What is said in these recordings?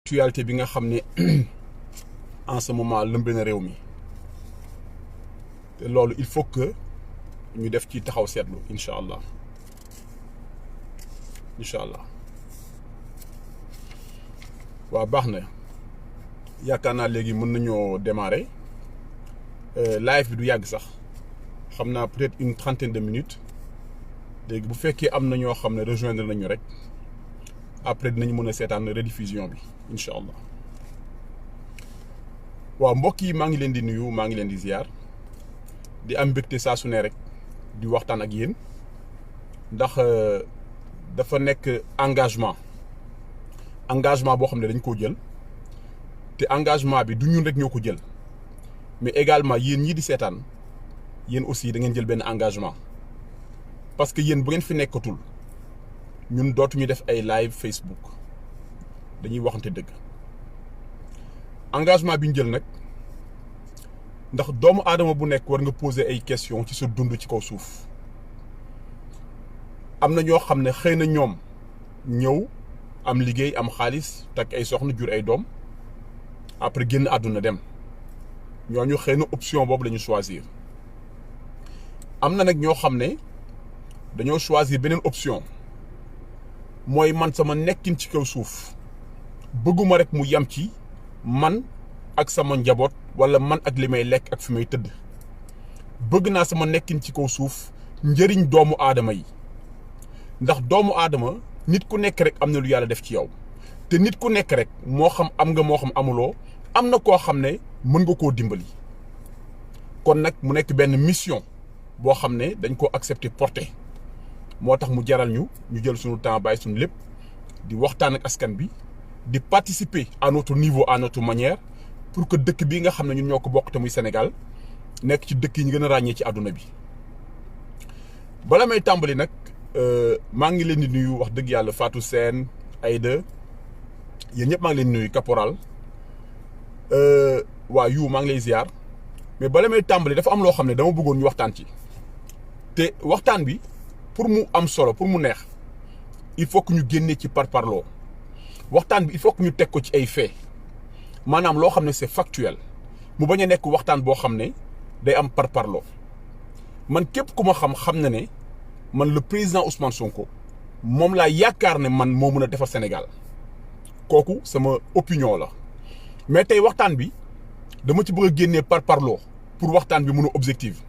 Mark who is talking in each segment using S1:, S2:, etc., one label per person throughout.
S1: actualité bi nga xam ne en ce moment lëmbe na réew mi te loolu il faut que ñu def ci taxaw seetlu incha allah waaw baax na yaakaar naa léegi mën nañoo démarrer live bi du yàgg sax xam naa peut-être une trentaine de minutes léegi bu fekkee am na ñoo xam ne rejoindre nañu rek après dinañ mën a seetaan rediffusion bi incha allah waaw mbokk yi maa ngi leen di nuyu maa ngi leen di ziar di am mbégte saa su ne rek di waxtaan ak yéen ndax dafa nekk engagement boo xam ne dañ koo jël te engagement bi du ñun rek ñoo ko jël mais également yéen ñii di seetaan yéen aussi da ngeen jël benn engagement parce que yéen bu ngeen fi nekkatul ñun dootuñu def ay live Facebook dañuy waxante dëgg engagement bi ñu jël nag ndax doomu aadama bu nekk war nga poser ay questions ci sa dund ci kaw suuf am na ñoo xam ne xëy na ñoom ñëw am liggéey am xaalis takk ay soxna jur ay doom après génn àdduna dem ñooñu xëy na option boobu la ñu choisir am na nag ñoo xam ne dañoo choisir beneen option mooy man sama nekkin ci kaw suuf bëgguma rek mu yam ci man ak sama njaboot wala man ak li may lekk ak fi may tëdd bëgg naa sama nekkin ci kaw suuf njëriñ doomu aadama yi ndax doomu aadama nit ku nekk rek am na lu yàlla def ci yow te nit ku nekk rek moo xam am nga moo xam amuloo am na koo xam ne mën nga koo dimbali kon nag mu nekk benn mission boo xam ne dañ koo accepter porter moo tax mu jaral ñu jël suñu temps bàyyi suñu lépp di waxtaan ak askan bi di participer à notre niveau à notre manière pour que dëkk bi nga xam ne ñun ñoo ko bokk te muy Sénégal nekk ci dëkk yi ñu gën a ràññee ci àdduna bi bala may tàmbali nag maa ngi leen di nuyu wax dëgg yàlla Fatou Sène Aïda yéen ñëpp maa ngi leen di nuyu caporal waa yu maa ngi lay ziar mais bala may tàmbali dafa am loo xam ne dama bëggoon ñu waxtaan ci te waxtaan bi pour mu am solo pour mu neex il faut que ñu génnee ci parparloo waxtaan bi il faut que ñu teg ko ci ay faits maanaam loo xam ne c'est factuel mu bañ a nekk waxtaan boo xam ne day am parparloo man képp ku ma xam na ne man le président Ousmane Sonko moom laa yaakaar ne man moo mën a defar Sénégal kooku sama opinion la mais tey waxtaan bi dama ci bëgg a génnee parparloo pour waxtaan bi mën a objectif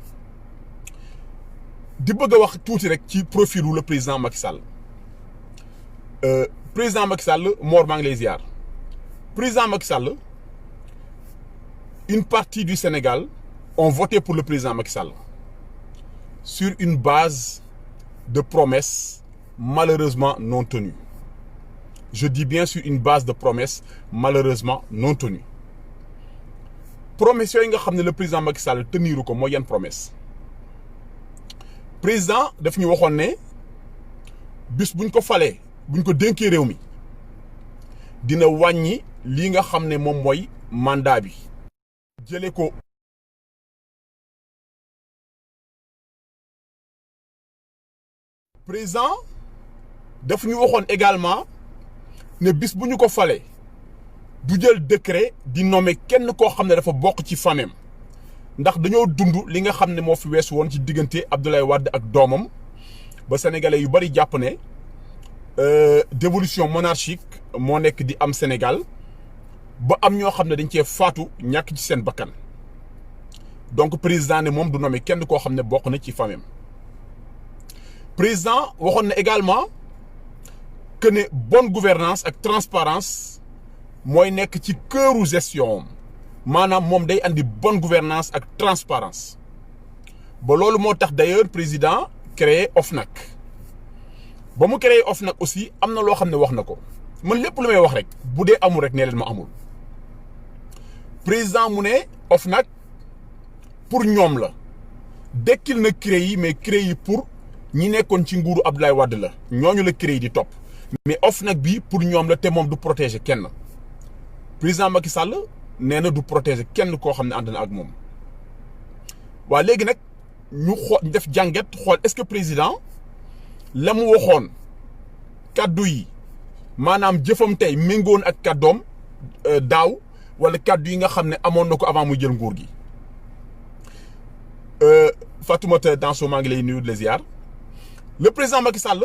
S1: di bëgg a wax tuuti rek ci profilu le président Macky Sall président Macky Sall Mor maa ngi lay ziar président Macky Sall une partie du Sénégal ont voté pour le président Macky Sall sur une base de promesses malheureusement non tenues. Je dis bien sur une base de promesses malheureusement non tenues. Promesses yooyu nga xam ne le président Macky Sall teniru ko mooy yan promesse président daf ñu waxoon ne bis buñ ko falee buñ ko dénkee réew mi dina wàññi lii nga xam ne moom mooy mandat bi jëlee ko président daf ñu waxoon également ne bis bu ñu ko falee du jël décret di nommer kenn koo xam ne dafa bokk ci famem ndax dañoo dund li nga xam ne moo fi weesu woon ci diggante Abdoulaye Wade ak doomam ba sénégalais yu bari jàpp ne dévolution monarchique moo nekk di am Sénégal ba am ñoo xam ne dañ cee faatu ñàkk ci seen bakkan donc président ne moom du nommer kenn koo xam ne bokk na ci famem président waxoon na également que ne bonne gouvernance ak transparence mooy nekk ci këru gestion maanaam moom day andi bonne gouvernance ak transparence ba loolu moo tax d'ailleurs président créé OFNAC ba mu créé OFNAC aussi am na loo xam ne wax na ko man lépp lu may wax rek bu dee amul rek nee leen ma amul président mu ne OFNAC pour ñoom la dekkil na CREI yi mais CREI yi pour ñi nekkoon ci nguuru Abdoulaye Wade la ñooñu la CREI di topp mais OFNAC bi pour ñoom la te moom du protéger kenn président Macky Sall nee na du protéger kenn koo xam ne ànd na ak moom waa léegi nag ñu xool def jàngat xool est-ce que président la mu waxoon kaddu yi maanaam jëfam tey méngoon ak kàddoom daaw wala kàddu yi nga xam ne amoon na ko avant muy jël nguur gi. Fatoumata Danso maa ngi lay nuyu de ziar le président Macky Sall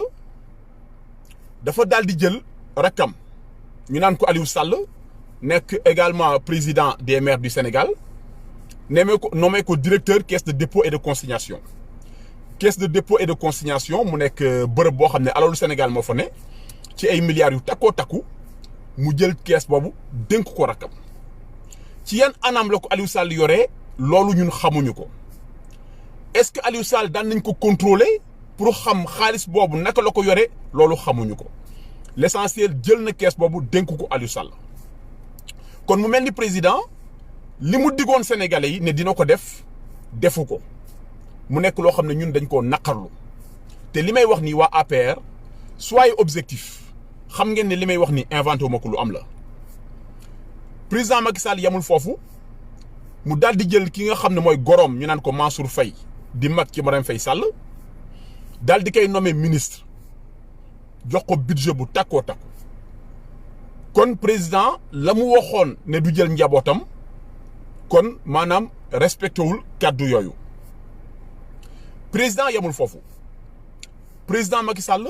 S1: dafa daal di jël rakkam ñu naan ko Aliou Sall nekk également président des maires du Sénégal nommé ko directeur caisse de dépôt et de consignation. Caisse de dépôt et de consignation mu nekk bërëb boo xam ne alalu Sénégal moo fa ne ci ay milliards yu takkoo takku mu jël caisse boobu dénk ko rakkam ci yan anam la ko Aliou Sall yoree loolu ñun xamuñu ko. Est-ce que Aliou Sall daan nañ ko contrôler pour xam xaalis boobu naka la ko yore loolu xamuñu ko l'essentiel jël na kees boobu dénk ko Aliou Sall kon mu mel ni président li mu diggoon Sénégalais yi ne dina ko defu ko mu nekk loo xam ne ñun dañ koo naqarlu te li may wax nii waa APR soyez objectif xam ngeen ne li may wax nii inventé wu ma ko lu am la président Macky Sall yamul foofu mu daal di jël ki nga xam ne mooy goroom ñu naan ko Mansour Faye di mag ci Marème Faye Sall daal di koy nommé ministre jox ko budget bu takkoo takku kon président la mu waxoon ne du jël njabootam kon maanaam respecté wul kàddu yooyu président yamul foofu président Macky Sall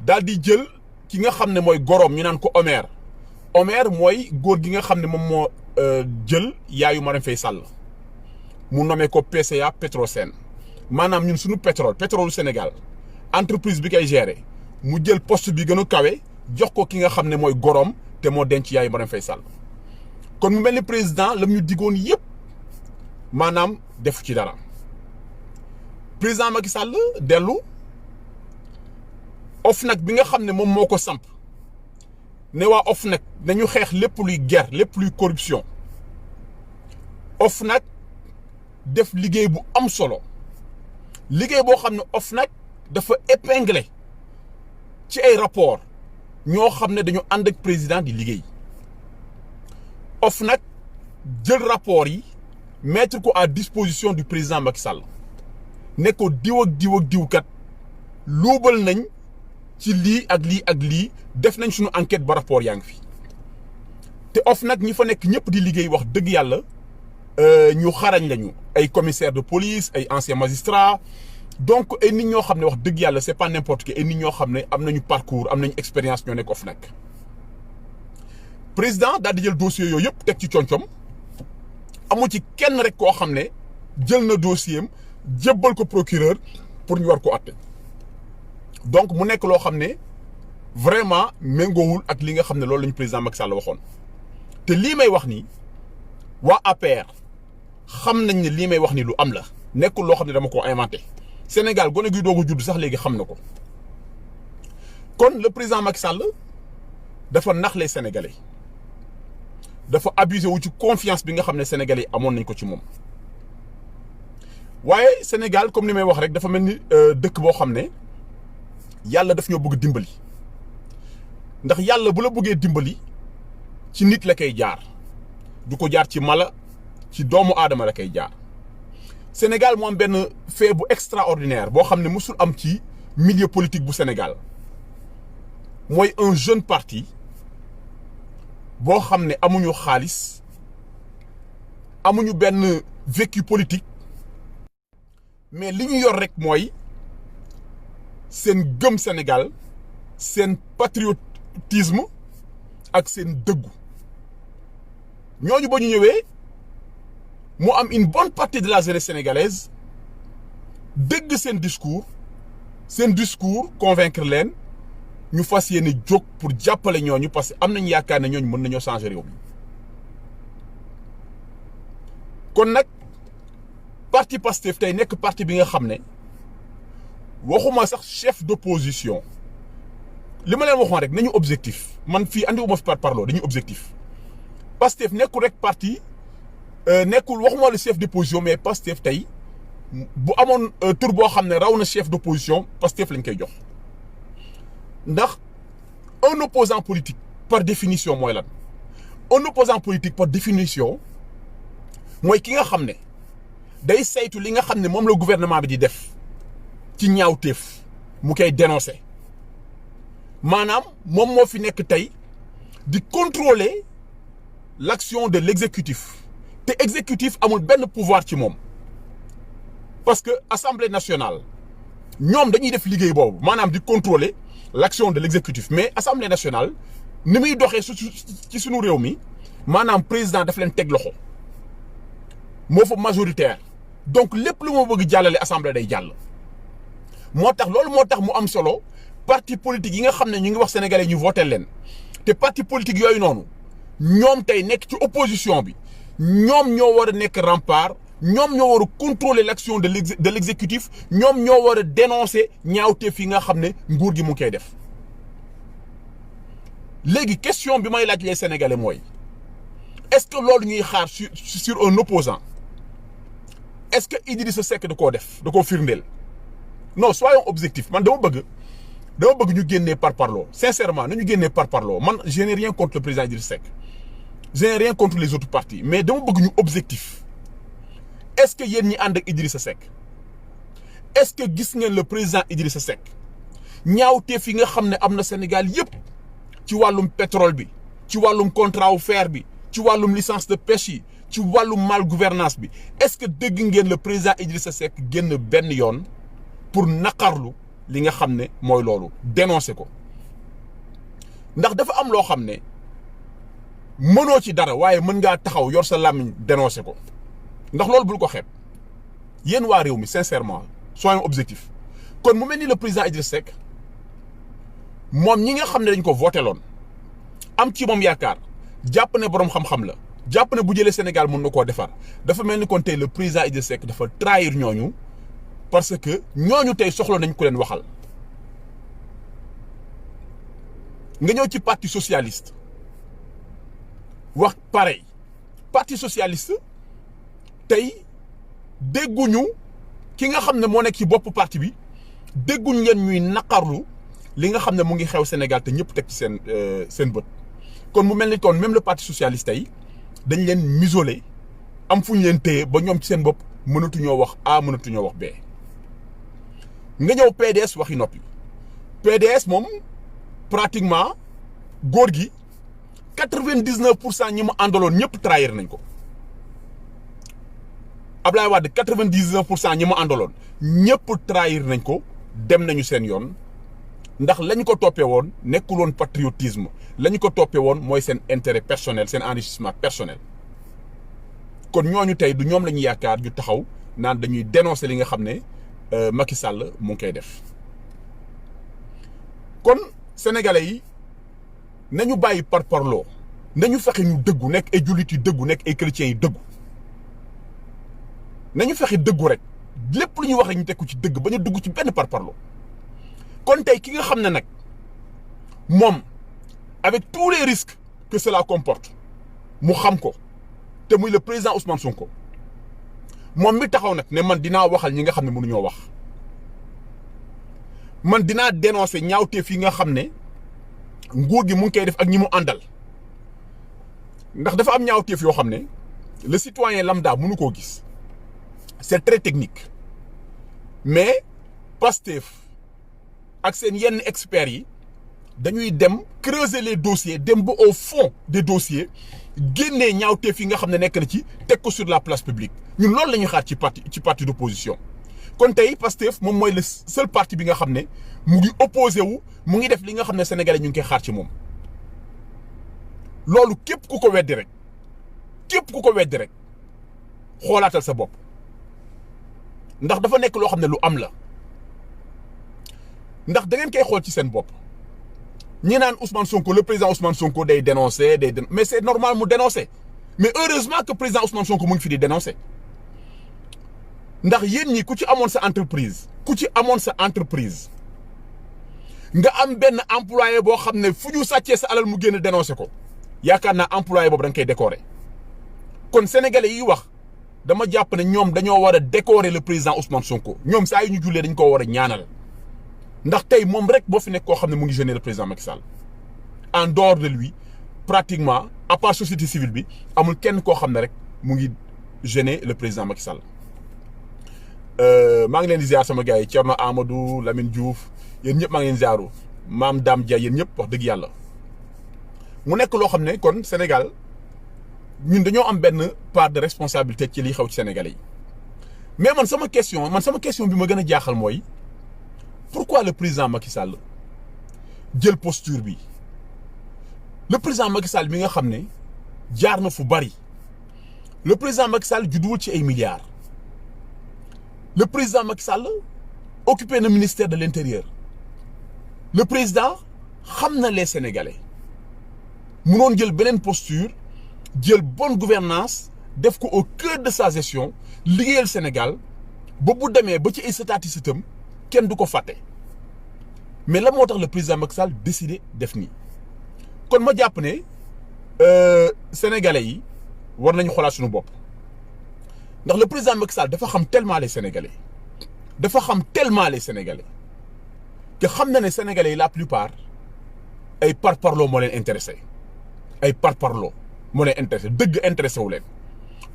S1: daal di jël ki nga xam ne mooy goroom ñu naan ko Omer mooy góor gi nga xam ne moom moo jël yaayu Marème Faye Sall mu nommé ko PCA Petrosen maanaam ñun suñu pétrole Sénégal entreprise bi koy gérer mu jël poste bi gën a kawe jox ko ki nga xam ne mooy goroom te moo denc yaayu Marème Faye Sall kon mu mel ni président lam ñu diggoon yëpp maanaam def ci dara président Macky Sall dellu OFNAC bi nga xam ne moom moo ko samp ne waa OFNAC nañu xeex lépp luy guerre lépp luy corruption OFNAC def liggéey bu am solo liggéey boo xam ne OFNAC dafa épinglé ci ay rapport ñoo xam ne dañu ànd ak président di liggéey OFNAC jël rapport yi mettre ko à disposition du président Macky Sall ne ko diw ak diw kat luubal nañ ci lii ak lii ak lii def nañ suñu enquête ba rapport yaa ngi fi te OFNAC ñi fa nekk ñëpp di liggéey wax dëgg yàlla ñu xarañ lañu ay commissaire de police ay anciens magistrats donc ay nit ñoo xam ne wax dëgg yàlla c'est pas n'importe qui ay nit ñoo xam ne am nañu parcours am nañu expérience ñoo nekk OFNAC président daal di jël dossier yooyu yëpp teg ci concom amu ci kenn rek koo xam ne jël na dossier am jébbal ko procureur pour ñu war ko àtte donc mu nekk loo xam ne vraiment méngoowul ak li nga xam ne loolu la ñu président Macky Sall waxoon te lii may wax nii waa APR xam nañ ne lii may wax ni lu am la nekkul loo xam ne dama ko inventé Sénégal gone gi doogu judd sax léegi xam na ko kon le président Macky Sall dafa nax les Sénégalais dafa abusé wu ci confiance bi nga xam ne Sénégalais amoon nañ ko ci moom waaye Sénégal comme ni may wax rek dafa mel ni dëkk boo xam ne yàlla daf ñoo bëgg dimbali ndax yàlla bu la bëggee dimbali ci nit la koy jaar du ko jaar ci mala ci doomu aadama la koy jaar Sénégal moo am benn fait bu extraordinaire boo xam ne musul am ci milieu politique bu Sénégal mooy un jeune parti boo xam ne amuñu xaalis amuñu benn vécu politique mais li ñu yor rek mooy seen gëm Sénégal seen patriotisme ak seen dëggu ñooñu ba ñu ñëwee mu am une bonne partie de la jeunesse sénégalaise dégg seen discours convaincre leen ñu fas yéene jóg pour jàppale ñooñu parce que am nañu yaakaar ne ñooñu mën nañoo changer réew mi kon nag parti Pastef tey nekk parti bi nga xam ne waxuma sax chef d'opposition li ma leen waxoon rek nañu objectif man fii andiwuma fi par parloo dañuy objectif Pastef nekkul rek parti nekkul waxuma le chef d'opposition mais Pastef tey bu amoon tur boo xam ne raw na chef d'opposition Pastef lañ koy jox ndax un opposant politique par définition mooy lan un opposant politique par définition mooy ki nga xam ne day saytu li nga xam ne moom la gouvernement bi di def ci ñaawteef mu koy dénoncer maanaam moom moo fi nekk tey di contrôler l'action de l'exécutif te exécutif amul benn pouvoir ci moom parce que assemblée nationale ñoom dañuy def liggéey boobu maanaam di contrôler l'action de l'exécutif mais assemblée nationale ni muy doxee ci suñu réew mi maanaam président daf leen teg loxo moo fa majoritaire donc lépp lu ma bëgg jàllale assemblée day jàll moo tax loolu moo tax mu am solo parti politique yi nga xam ne ñu ngi wax sénégalais ñu voté leen te parti politique yooyu noonu ñoom tey nekk ci opposition bi ñoom ñoo war a nekk rempart ñoom ñoo war a contrôler l'action de l'exécutif ñoom ñoo war a dénoncer ñaawteef yi nga xam ne nguur gi mu ngi koy def léegi question bi may laaj les sénégalais mooy est-ce que loolu ñuy xaar sur un opposant est-ce que Idrissa Seck da koo def da koo firndeel non soyons objectifs man dama bëgg ñu génnee parparloo sincèrement nañu génnee parparloo man je n'ai rien contre le président Idrissa Seck je n'ai rien contre les autres partis mais dama bëgg ñu objectif est-ce que yéen ñi ànd ak Idrissa Seck est-ce que gis ngeen le président Idrissa Seck ñaawteef yi nga xam ne am na Sénégal yépp ci wàllum pétrole bi ci wàllum contrat wu fer bi ci wàllum licence de pêche yi ci wàllum mal gouvernance bi est-ce que dégg ngeen le président Idrissa Seck génn benn yoon pour naqarlu li nga xam ne mooy loolu dénoncer ko ndax dafa am loo xam ne mënoo ci dara waaye mën ngaa taxaw yor sa làmmiñ dénoncer ko ndax loolu bul ko xeeb yéen waa réew mi sincèrement soyons objectifs kon mu mel ni le président Idrissa Seck moom ñi nga xam ne dañ ko voté loon am ci moom yaakaar jàpp ne boroom xam-xam la jàpp ne bu jëlee Sénégal mën na koo defar dafa mel ni kon tey le président Idrissa Seck dafa trahir ñooñu parce que ñooñu tey soxla nañ ko leen waxal nga ñëw ci parti socialiste wax pareil parti socialiste tey dégguñu ki nga xam ne moo nekk ci bopp parti bi dégguñ leen ñuy naqarlu li nga xam ne mu ngi xew Sénégal te ñëpp teg ci seen bët kon mu mel ni kon même le parti socialiste tey dañ leen muselé am fu ñu leen téye ba ñoom ci seen bopp mënatuñoo wax A mënatuñoo wax B nga ñëw PDS waxi noppi PDS moom pratiquement góor gi 99% ñi mu àndaloon ñëpp trahir nañ ko Ablaye Wade 99% ñi mu àndaloon ñëpp trahir nañ ko dem nañu seen yoon ndax lañ ko toppee woon nekkul woon patriotisme lañ ko toppee woon mooy seen intérêt personnel seen enrichissement personnel kon ñooñu tey du ñoom la ñu yaakaar ñu taxaw naan dañuy dénoncer li nga xam ne Macky Sall mu ngi koy def kon sénégalais yi nañu bàyyi parparloo nañu fexe ñu dëggu nekk ay jullit yu dëggu nekk ay chrétiens yu dëggu nañu fexe dëggu rek lépp lu ñuy wax rek ñu teg ko ci dëgg ba ñu dugg ci benn parparloo kon tey ki nga xam ne nag moom avec tous les risques que cela comporte mu xam ko te muy le président Ousmane Sonko moom mi taxaw nag ne man dinaa waxal ñi nga xam ne mënuñoo wax man dinaa dénoncer ñaawteef yi nga xam ne nguur gi mu ngi koy def ak ñi mu àndal ndax dafa am ñaawteef yoo xam ne le citoyen lambda mënu koo gis c'est très technique mais Pastef ak seen yenn experts yi dañuy dem creuser les dossiers dem ba au fond des dossiers génnee ñaawteef yi nga xam ne nekk na ci teg ko sur la place publique ñun loolu la ñuy xaar ci parti d'opposition kon tey Pastef moom mooy le seul parti bi nga xam ne mu ngi opposé wu mu ngi def li nga xam ne sénégalais ñu ngi koy xaar ci moom loolu képp ku ko weddi rek xoolaatal sa bopp ndax dafa nekk loo xam ne lu am la ndax da ngeen koy xool ci seen bopp ñi naan Ousmane Sonko le président Ousmane Sonko day dénoncer mais c'est normal mu dénoncer mais heureusement que président Ousmane Sonko mu ngi fi di dénoncer ndax yéen ñi ku ci amoon sa entreprise nga am benn employé boo xam ne fu ñu sàccee sa alal mu génn dénoncer ko yaakaar naa employé boobu da nga koy décorer kon sénégalais yi wax dama jàpp ne ñoom dañoo war a décorer le président Ousmane Sonko ñoom saa yu ñu jullee dañ koo war a ñaanal ndax tey moom rek boo fi nekk koo xam ne mu ngi gêner le président Macky Sall en dehors de lui pratiquement à part société civile bi amul kenn koo xam ne rek mu ngi gêner le président Macky Sall maa ngi leen di ziar sama gars yi Thierno Amadou Lamine Diouf yéen ñëpp maa ngi leen ziaru Maam Dame Dia yéen ñëpp wax dëgg yàlla mu nekk loo xam ne kon Sénégal ñun dañoo am benn part de responsabilité ci liy xew ci Sénégalais yi mais man sama question bi ma gën a jaaxal mooy pourquoi le président Macky Sall jël posture bi le président Macky Sall bi nga xam ne jaar na fu bari le président Macky Sall judduwul ci ay milliards le président Macky Sall occupé na ministère de l'intérieur le président xam na les Sénégalais munoon jël beneen posture jël bonne gouvernance def ko au cœur de sa gestion liggéeyal Sénégal ba bu demee ba ci ay statistiques kenn du ko fàtte mais la moo tax le président Macky Sall décidé def nii kon ma jàpp ne Sénégalais yi war nañu xoolaat suñu bopp ndax le président Macky Sall dafa xam tellement les Sénégalais que xam na ne Sénégalais yi la plupart ay parparloo moo leen intéressé dëgg intéressé wu leen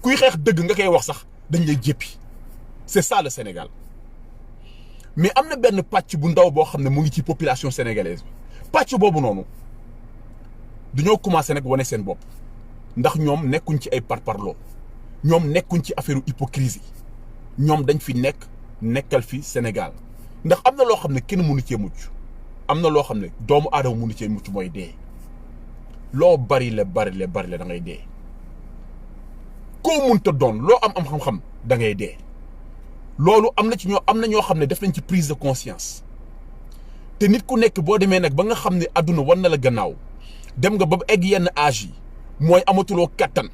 S1: kuy xeex dëgg nga koy wax sax dañ lay jéppi c'est ça le Sénégal mais am na benn pàcc bu ndaw boo xam ne mu ngi ci population sénégalaise bi pàcc boobu noonu dañoo commencé nag wane seen bopp ndax ñoom nekkuñ ci ay parparloo ñoom nekkuñ ci affaire hypocrisie ñoom dañ fi nekkal fi Sénégal ndax am na loo xam ne kenn mënu cee mucc am na loo xam ne doomu aadama mënu cee mucc mooy dee loo bari la da ngay dee koo mënta doon loo am xam-xam da ngay dee loolu am na ñoo xam ne def nañ ci prise de conscience te nit ku nekk boo demee nag ba nga xam ne adduna war na la gannaaw dem nga ba egg yenn âge yi mooy amatuloo kattan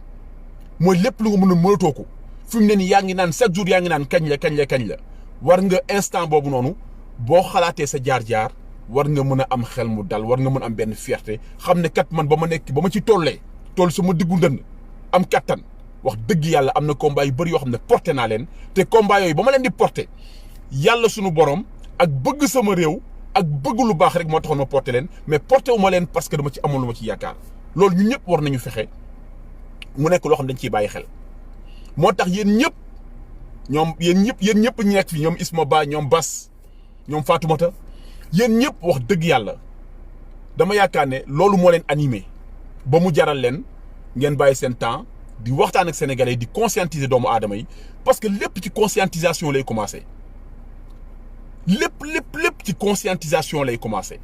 S1: mooy lépp lu nga mën a mënatoo ko fi mu ne nii yaa ngi naan chaque jour yaa ngi naan kañ la war nga instant boobu noonu boo xalaatee sa jaar-jaar war nga mën a am xel mu dal war nga mën a am benn fierté xam ne kat man ba ma ci toll sama diggu ndënd am kattan wax dëgg yàlla am na combat yu bëri yoo xam ne porté naa leen te combat yooyu ba ma leen di porté yàlla sunu borom ak bëgg sama réew ak bëgg lu baax rek moo taxoon ma porté leen mais porté wu ma leen parce que dama ci amoon lu ma ci yaakaar loolu ñun ñëpp war nañu fexe mu nekk loo xam dañ ciy bàyyi xel moo tax yéen ñëpp ñu nekk fi ñoom Isma Ba ñoom Bas ñoom Fatoumata yéen ñëpp wax dëgg yàlla dama yaakaar ne loolu moo leen animé ba mu jaral leen ngeen bàyyi seen temps di waxtaan ak sénégalais di conscientiser doomu aadama yi parce que lépp ci conscientisation lay commencé lépp ci conscientisation lay commencé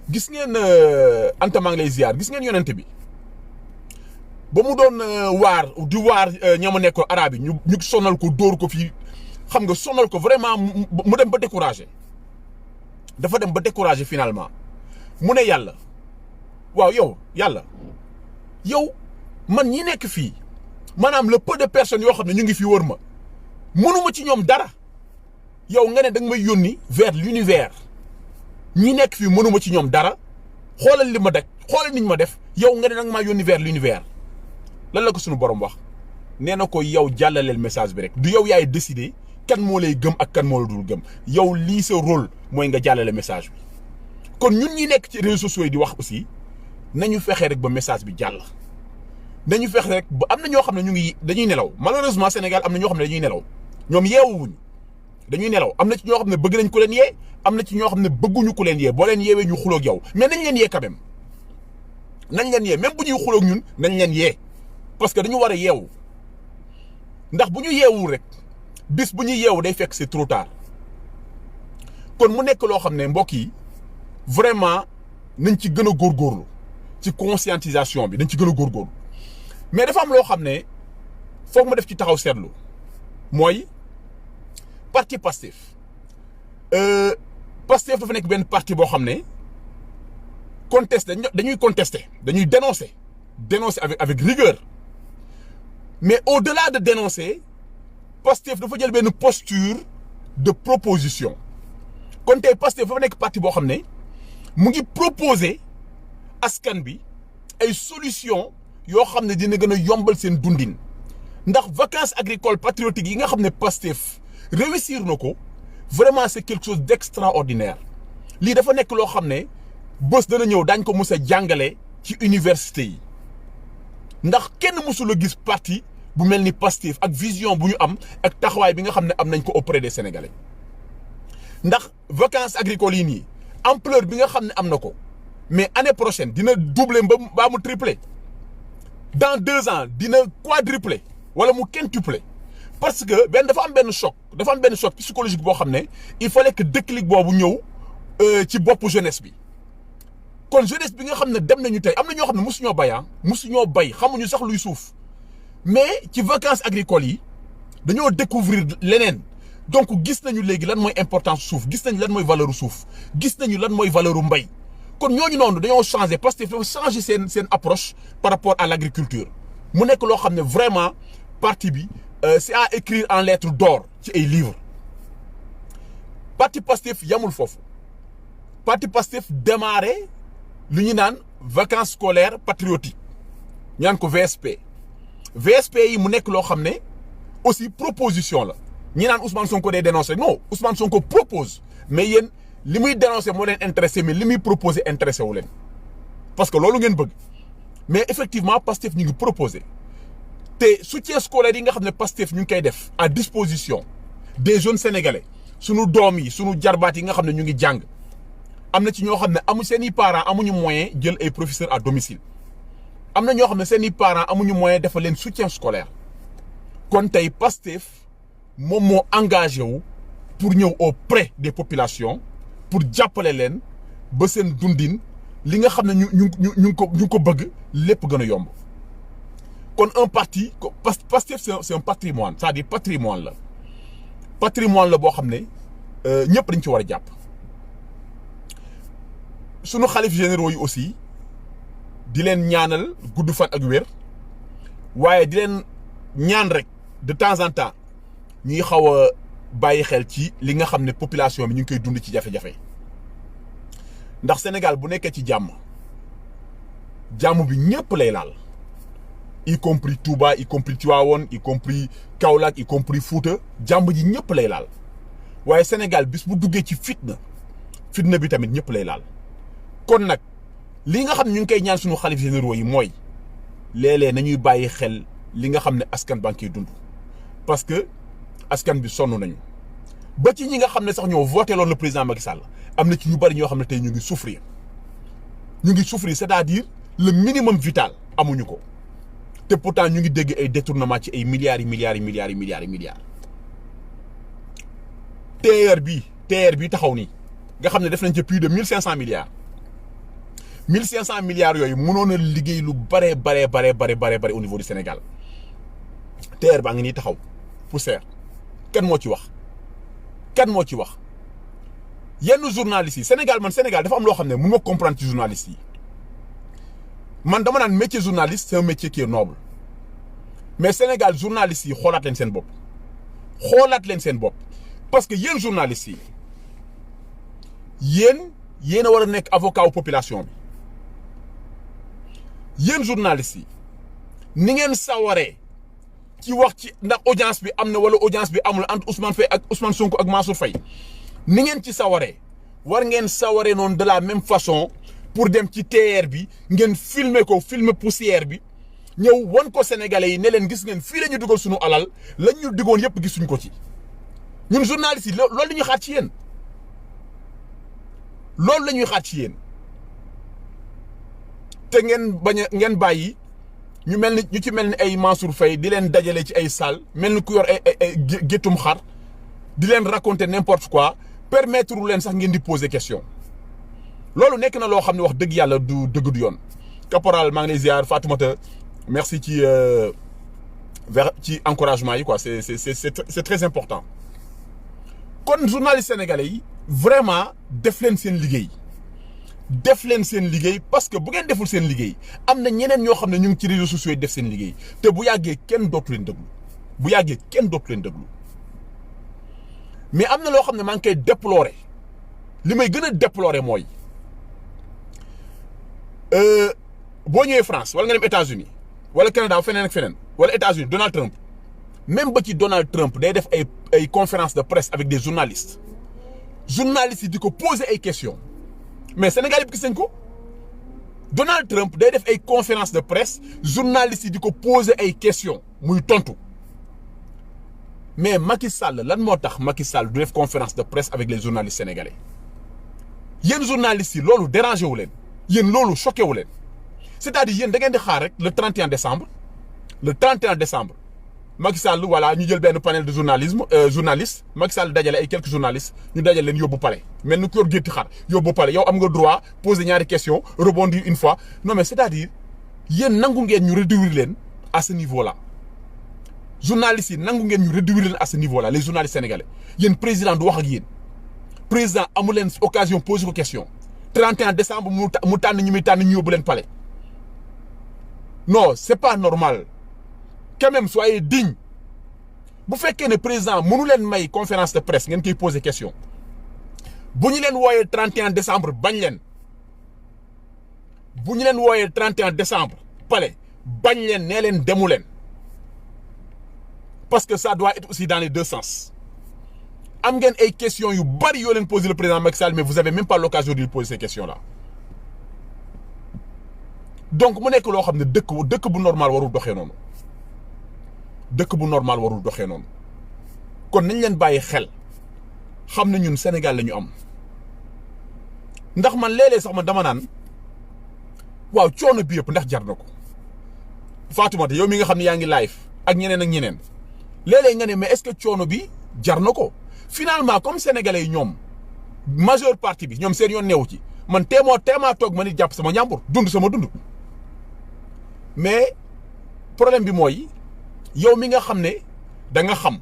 S1: gis ngeen Anta maa ngi lay ziar gis ngeen yonent bi ba mu doon waar ñama nekkoon arabe yi ñu sonal ko dóor ko fii xam nga sonal ko vraiment mu dem ba découragé dafa dem ba découragé finalement mu ne yàlla waaw yow man ñi nekk fii maanaam le peu de personnes yoo xam ne ñu ngi fi wër ma mënuma ci ñoom dara yow nga ne da nga may yónni vers l'univers ñi nekk fii mënuma ci ñoom dara xoolal li ma daj xoolal niñ ma def yow nga ne da nga maa yónni vers l'univers lan la ko suñu borom wax nee na ko yow jàllaleel message bi rek du yow yaay décider kan moo lay gëm ak kan moo la dul gëm yow lii sa rôle mooy nga jàllale message bi kon ñun ñi nekk ci réseaux sociaux yi di wax aussi nañu fexe rek ba message bi jàll. nañu fexe rek ba am na ñoo xam ne dañuy nelaw malheureusement Sénégal am na ñoo xam ne dañuy nelaw ñoom yeewuwuñ dañuy nelaw am na ci ñoo xam ne bëgg nañ ku leen yee am na ci ñoo xam ne bëgguñu ku leen yee boo leen yeewee ñu xuloog yow mais nañ leen yee quand même nañ leen yee même bu ñuy xuloog ñun nañ leen yee parce que dañu war a yeewu ndax bu ñu yeewul rek bis bu ñuy yeewu day fekk c'est trop tard kon mu nekk loo xam ne mbokk yi vraiment nañ ci gën a góorgóorlu ci conscientisation bi dañ ci gën a góorgóorlu mais dafa am loo xam ne foog ma def ci taxaw seetlu mooy parti Pastef Pastef dafa nekk benn parti boo xam ne dañuy contester dañuy dénoncer avec rigueur mais au-delà de dénoncer Pastef dafa jël benn posture de proposition kon tey Pastef dafa nekk parti boo xam ne mu ngi proposer askan bi ay solution yoo xam ne dina gën a yombal seen dundin ndax vacances agricoles patriotiques yi nga xam ne Pastef réussir na ko vraiment c'est quelque chose d'extraordinaire lii dafa nekk loo xam ne bés dana ñëw daañ ko mës a jàngale ci université yi ndax kenn mësul a gis parti bu mel ni Pastef ak vision bu ñu am ak taxawaay bi nga xam ne am nañ ko auprès des Sénégalais ndax vacances agricoles yi nii ampleur bi nga xam ne am na ko mais année prochaine dina doubler ba mu tripler dans 2 ans dina quadrupler wala mu quintupler parce que dafa am benn choc psychologique boo xam ne il fallait que déclic boobu ñëw ci boppu jeunesse bi kon jeunesse bi nga xam ne dem nañu tey am na ñoo xam ne musuñoo bay xamuñu sax luy suuf mais ci vacances agricoles yi dañoo découvrir leneen donc gis nañu léegi lan mooy importance suuf gis nañu lan mooy valeur suuf gis nañu lan mooy valeur mbay kon ñooñu noonu dañoo changer parce que dafa changer seen approche par rapport à l'agriculture mu nekk loo xam ne vraiment parti bi c'est à écrire en lettres d'or ci ay livres parti Pastef yamul foofu parti Pastef démarré lu ñu naan vacances scolaires patriotiques ñu naan ko VSP yi mu nekk loo xam ne aussi proposition la ñi naan Ousmane Sonko day dénoncer non Ousmane Sonko propose mais yéen li muy dénoncer moo leen intéressé mais li muy proposer intéressé wu leen parce que loolu ngeen bëgg mais effectivement Pastef ñu ngi proposer te soutien scolaire yi nga xam ne Pastef ñu ngi koy def à disposition des jeunes sénégalais sunu doom yi sunu jarbaat yi nga xam ne ñu ngi jàng am na ci ñoo xam ne seeni parents amuñu moyen jël ay professeurs à domicile am na ñoo xam ne seeni parents amuñu moyen defal leen soutien scolaire kon tey Pastef moom moo engagé wu pour ñëw auprès des populations pour jàppale leen ba seen dundin li nga xam ne ñu ngi ko bëgg lépp gën a yomb kon un parti Pastef c'est un patrimoine c'est-à-dire patrimoine la boo xam ne ñëpp dañ ci war a jàpp sunu xalif généraux yi aussi di leen ñaanal gudd fan ak wér waaye di leen ñaan rek de temps en temps ñuy xaw a bàyyi xel ci li nga xam ne population bi ñu ngi koy dund ci jafe-jafe ndax Sénégal bu nekkee ci jàmm bi ñëpp lay laal y compris Touba y compris Tivaouane y compris Kaolack y compris Fouta jàmm ji ñëpp lay laal waaye Sénégal bis bu duggee ci fitna bi tamit ñëpp lay laal kon nag li nga xam ne ñu ngi koy ñaan suñu xalif généraux yi mooy léeg-léeg nañuy bàyyi xel li nga xam ne askan baa ngi koy dund parce que askan bi sonn nañu ba ci ñi nga xam ne sax ñoo voté loon le président Macky Sall am na ci ñu bari ñoo xam ne tey ñu ngi souffrir c'est-à-dire le minimum vital amuñu ko te pourtant ñu ngi dégg ay détournement ci ay milliards TER bi taxaw nii nga xam ne def nañ ci plus de 1500 milliards 1500 milliards yooyu mënoon a liggéey lu bare au niveau du Sénégal TER baa ngi nii taxaw poussière kan moo ci wax yenn journalistes yi Sénégal dafa am loo xam ne mun nga comprendre ci journalistes yi man dama naan métier journaliste c'est un métier qui est noble mais Sénégal journalistes yi xoolaat leen seen bopp parce que yéen journalistes yi yéen a war a nekk avocat wu population bi yéen journalistes yi ni ngeen sawaree ci wax ci ndax audience bi am na wala audience bi amul entre Ousmane Sonko ak Mansour Faye ni ngeen ci sawaree war ngeen sawaree noonu de la même façon pour dem ci TER bi ngeen filmer poussière bi ñëw won ko Sénégalais yi ne leen gis ngeen fii la ñu dugal suñu alal lañ ñu diggoon yëpp gisuñ ko ci ñun journalistes yi loolu la ñuy xaar ci yéen te ngeen bàyyi ñu ci mel ni ay Mansour Faye di leen dajale ci ay salle mel ni ku yor ay géttum xar di leen raconter n'importe quoi permettre leen sax ngeen di poser question loolu nekk na loo xam ne wax dëgg yàlla du dëgg du yoon. Caporal maa ngi lay ziar Fatoumata merci ci encouragement yi quoi c'est très important kon journalistes sénégalais yi vraiment def leen seen liggéey parce que bu ngeen deful seen liggéey am na ñeneen ñoo xam ne ñu ngi ci réseaux sociaux yi def seen liggéey te bu yàggee kenn dootu leen déglu mais am na loo xam ne maa ngi koy déplorer li may gën a déplorer mooy boo ñëwee France wala nga dem États-Unis wala Canada feneen ak feneen wala États-Unis Donald Trump même ba ci Donald Trump day def ay conférence de presse avec des journalistes yi di ko poser ay questions mais Sénégal yëpp gis nañ ko Donald Trump day def ay conférence de presse journalistes yi di ko poser ay questions muy tontu mais Macky Sall lan moo tax Macky Sall du def conférence de presse avec les journalistes sénégalais yéen journalistes yi loolu dérangé wu leen yéen loolu choqué wu leen c'est-à-dire yéen da ngeen di xaar rek le 31 décembre Macky Sall voilà ñu jël benn panel de journaliste Macky Sall dajale ay quelques journalistes ñu dajale leen yóbbu palais mel ni ku yor gétti xar yóbbu palais yow am nga droit poser ñaari question rebondir une fois non mais c'est-à-dire yéen nangu ngeen ñu réduire leen à ce niveau-là journalistes yi nangu ngeen ñu réduire leen à ce niveau-là les journalistes sénégalais yéen président du wax ak yéen président amu leen occasion poser ko question 31 décembre mu tànn ñu muy tànn ñu yóbbu leen palais non c'est pas normal. Quand même soyez digne bu fekkee ne président mënu leen may conférence de presse ngeen koy poser question bu ñu leen wooyee 31 décembre bañ leen bu ñu leen wooyee 31 décembre palais bañ leen nee leen demu leen parce que ça doit être aussi dans les deux sens am ngeen ay questions yu bari yoo leen poser le président Macky Sall mais vous avez même pas l'occasion de lui poser ces questions là donc mu nekk loo xam ne dëkk bu normal warul doxee noonu. dëkk bu normal warul doxee noonu kon nañ leen bàyyi xel xam ne ñun Sénégal la ñu am ndax man léeg-léeg sax man dama naan waaw coono bi yëpp ndax jar na ko Fatoumata yow mi nga xam ne yaa ngi live ak ñeneen léeg-léeg nga ne mais est-ce que coono bi jar na ko finalement comme sénégalais yi ñoom majeure partie bi ñoom seen yoon neewu ci man teemaa toog ma nit jàpp sama ñàmbur dund sama dund mais problème bi mooy. yow mi nga xam ne da nga xam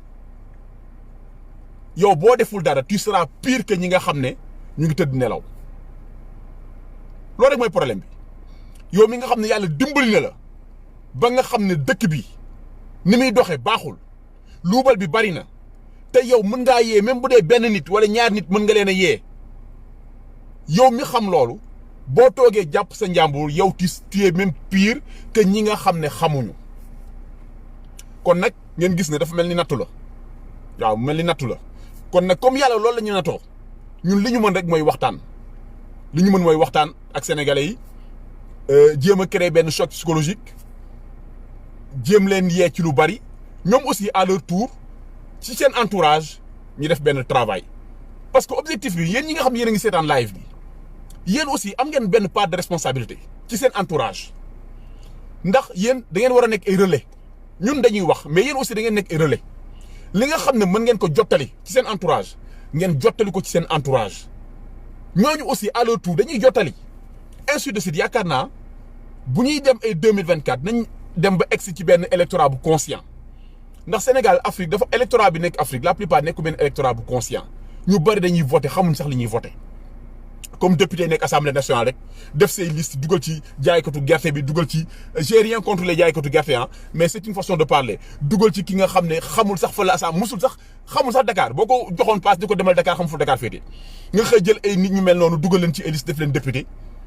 S1: yow boo deful dara tu seras pire que ñi nga xam ne ñu ngi tëdd nelaw loolu rek mooy problème bi yow mi nga xam ne yàlla dimbali na la ba nga xam ne dëkk bi ni muy doxee baaxul luubal bi bari na te yow mën ngaa yee même bu dee benn nit wala ñaar nit mën nga leen a yee yow mi xam loolu boo toogee jàpp sa njàmbur yow tu es même pire que ñi nga xam ne xamuñu. kon nag ngeen gis ne dafa mel ni nattu la waaw mel ni nattu la kon nag comme yàlla loolu la ñu nattoo ñun li ñu mën rek mooy waxtaan li ñu mën mooy waxtaan ak sénégalais yi jéem a créer benn choc psychologique jéem leen yee ci lu bari ñoom aussi à leur tour ci seen entourage ñu def benn travail parce que objectif bi yéen ñi nga xam ne yéen a ngi seetaan live bi yéen aussi am ngeen benn part de responsabilité ci seen entourage ndax yéen da ngeen war a nekk ay relais. ñun dañuy wax mais yéen aussi da ngeen nekk ay relais li nga xam ne mën ngeen ko jottali ci seen entourage ngeen jottali ko ci seen entourage ñooñu aussi à leur tour dañuy jottali ainsi de suite yaakaar naa bu ñuy dem ay 2024 nañ dem ba egsi ci benn électorat bu conscient ndax Sénégal Afrique dafa électorat bi nekk Afrique la plupart nekku benn électorat bu conscient ñu bari dañuy voter xamuñ sax li ñuy voter comme député nekk assemblée nationale rek def say liste dugal ci jaaykatu gerte bi dugal ci j'ai rien contre les jaaykatu gerte mais c'est une façon de parler dugal ci ki nga xam ne xamul sax fa la assemblée xamul sax Dakar boo ko joxoon passe di ko demal Dakar xamul fu Dakar féete nga xëy jël ay nit ñu mel noonu dugal leen ci ay liste def leen député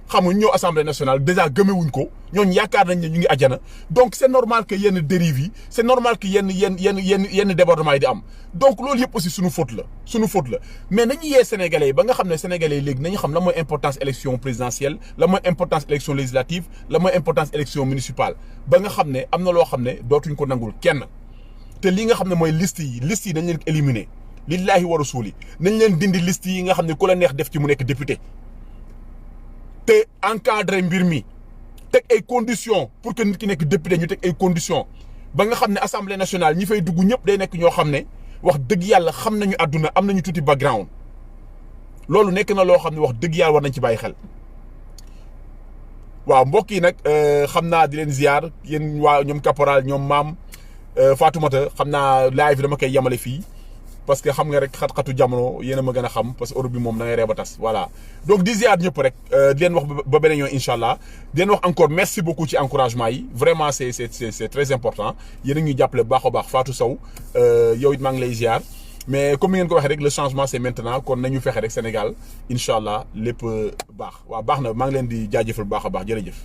S1: xamuñ ñëw assemblée nationale déjà gëmewuñ ko ñooñu yaakaar nañ ne ñu ngi àjjana donc c'est normal que yenn dérives yi c'est normal que yenn débordements yi di am donc loolu yëpp aussi suñu faute la mais nañu yee sénégalais yi ba nga xam ne sénégalais yi léegi nañu xam la mooy importance élection présidentielle la mooy importance élection législative la mooy importance élection municipale ba nga xam ne am na loo xam ne dootuñ ko nangul kenn te li nga xam ne mooy liste yi nañ leen éliminer lillahi wa rasuli nañ leen dindi liste yi nga xam ne ku la neex def ci mu nekk député te encadrer mbir mi teg ay conditions pour que nit ki nekk député ñu teg ay conditions ba nga xam ne assemblée nationale ñi fay dugg ñëpp day nekk ñoo xam ne wax dëgg yàlla xam nañu àdduna am nañu tuuti background loolu nekk na loo xam ne wax dëgg yàlla war nañ ci bàyyi xel. waaw mbokk yi nag xam naa di leen ziar yéen waa ñoom caporal ñoom maam Fatoumata xam naa live dama koy yemale fii. parce que xam nga rek xat-xatu jamono yéen a ma gën a xam parce que Europe bi moom da ngay ree ba tas voilà donc di ziar ñëpp rek di leen wax ba beneen yoon incha allah di leen wax encore merci beaucoup ci encouragement yi vraiment c'est très important yéen a ngi ñuy jàppale bu baax a baax Fatou Sow yow it maa ngi lay ziar mais comme ni ngeen ko waxee rek le changement c'est maintenant kon nañu fexe rek Sénégal incha allah lépp baax waaw baax na maa ngi leen di jaajëfal bu baax a baax jërëjëf.